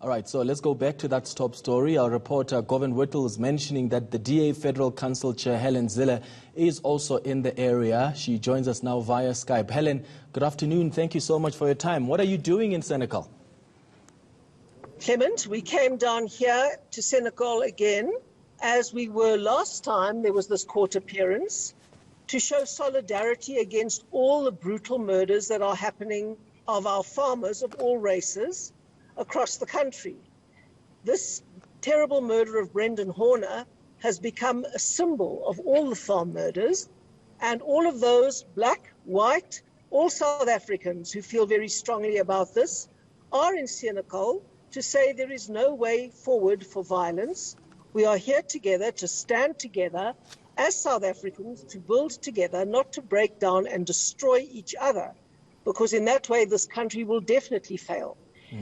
All right, so let's go back to that top story. Our reporter, Govan Whittle, is mentioning that the DA Federal Council Chair, Helen Zille, is also in the area. She joins us now via Skype. Helen, good afternoon. Thank you so much for your time. What are you doing in Senekal? Clement, we came down here to Senekal again, as we were last time there was this court appearance, to show solidarity against all the brutal murders that are happening of our farmers of all races across the country. This terrible murder of Brendan Horner has become a symbol of all the farm murders, and all of those black, white, all South Africans who feel very strongly about this are in Senekal to say there is no way forward for violence. We are here together to stand together as South Africans, to build together, not to break down and destroy each other, because in that way this country will definitely fail.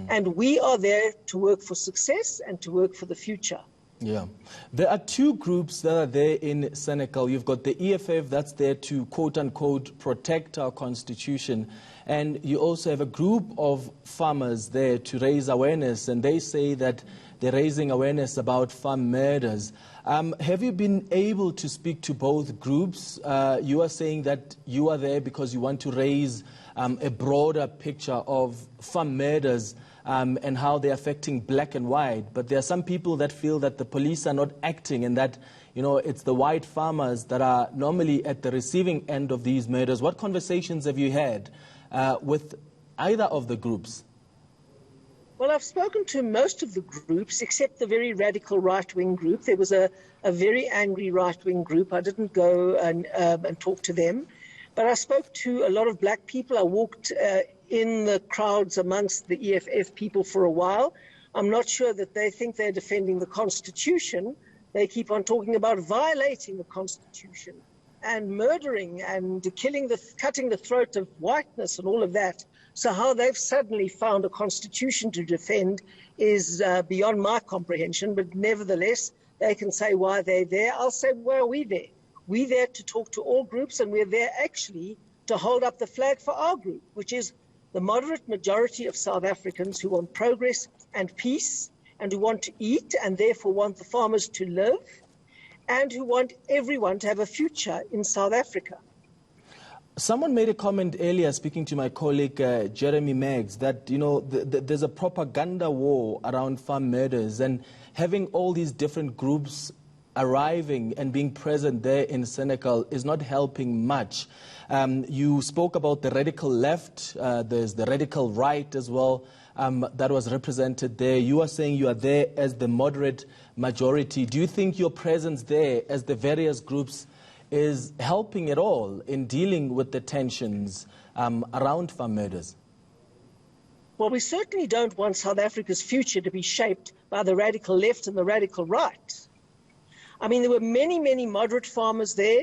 And we are there to work for success and to work for the future. Yeah. There are two groups that are there in Senekal. You've got the EFF that's there to, quote-unquote, protect our constitution. And you also have a group of farmers there to raise awareness. And they say that they're raising awareness about farm murders. Have you been able to speak to both groups? You are saying that you are there because you want to raise a broader picture of farm murders and how they're affecting black and white. But there are some people that feel that the police are not acting and that, you know, it's the white farmers that are normally at the receiving end of these murders. What conversations have you had with either of the groups? Well, I've spoken to most of the groups except the very radical right-wing group. There was a very angry right-wing group. I didn't go and talk to them. But I spoke to a lot of black people. I walked in the crowds amongst the EFF people for a while. I'm not sure that they think they're defending the Constitution. They keep on talking about violating the Constitution and murdering and cutting the throat of whiteness and all of that. So how they've suddenly found a Constitution to defend is beyond my comprehension. But nevertheless, they can say why they're there. I'll say, why are we there? We're there to talk to all groups, and we're there actually to hold up the flag for our group, which is the moderate majority of South Africans who want progress and peace and who want to eat and therefore want the farmers to live and who want everyone to have a future in South Africa. Someone made a comment earlier, speaking to my colleague Jeremy Meggs, that, you know, there's a propaganda war around farm murders, and having all these different groups arriving and being present there in Senekal is not helping much. You spoke about the radical left, there's the radical right as well, that was represented there. You are saying you are there as the moderate majority. Do you think your presence there as the various groups is helping at all in dealing with the tensions around farm murders? Well, we certainly don't want South Africa's future to be shaped by the radical left and the radical right. I mean, there were many, many moderate farmers there.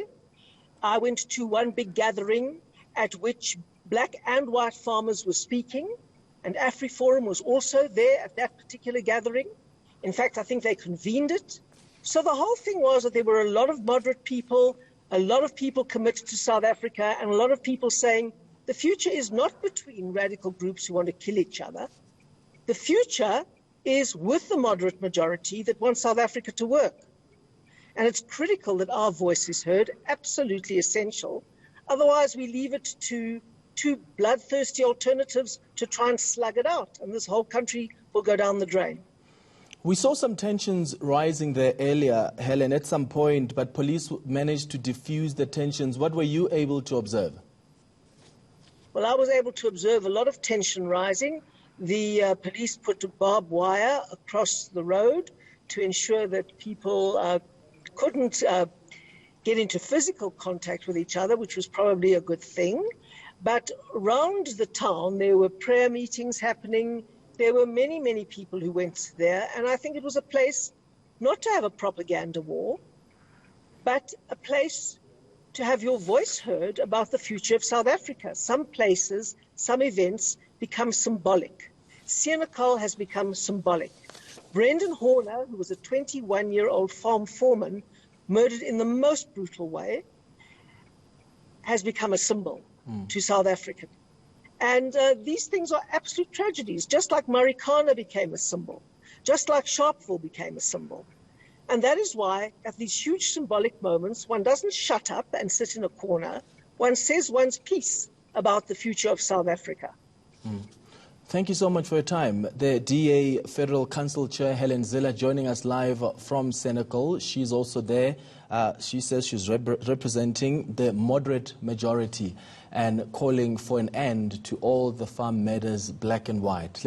I went to one big gathering at which black and white farmers were speaking, and AfriForum was also there at that particular gathering. In fact, I think they convened it. So the whole thing was that there were a lot of moderate people, a lot of people committed to South Africa, and a lot of people saying the future is not between radical groups who want to kill each other. The future is with the moderate majority that wants South Africa to work. And it's critical that our voice is heard, absolutely essential. Otherwise, we leave it to two bloodthirsty alternatives to try and slug it out, and this whole country will go down the drain. We saw some tensions rising there earlier, Helen, at some point, but police managed to diffuse the tensions. What were you able to observe? Well, I was able to observe a lot of tension rising. The police put barbed wire across the road to ensure that people couldn't get into physical contact with each other, which was probably a good thing. But around the town, there were prayer meetings happening. There were many, many people who went there. And I think it was a place not to have a propaganda war, but a place to have your voice heard about the future of South Africa. Some places, some events become symbolic. Senekal has become symbolic. Brendan Horner, who was a 21-year-old farm foreman, murdered in the most brutal way, has become a symbol to South Africa. And these things are absolute tragedies, just like Marikana became a symbol, just like Sharpeville became a symbol. And that is why at these huge symbolic moments, one doesn't shut up and sit in a corner. One says one's piece about the future of South Africa. Thank you so much for your time. The DA Federal Council Chair, Helen Zille, joining us live from Senekal. She's also there. She says she's representing the moderate majority and calling for an end to all the farm matters black and white.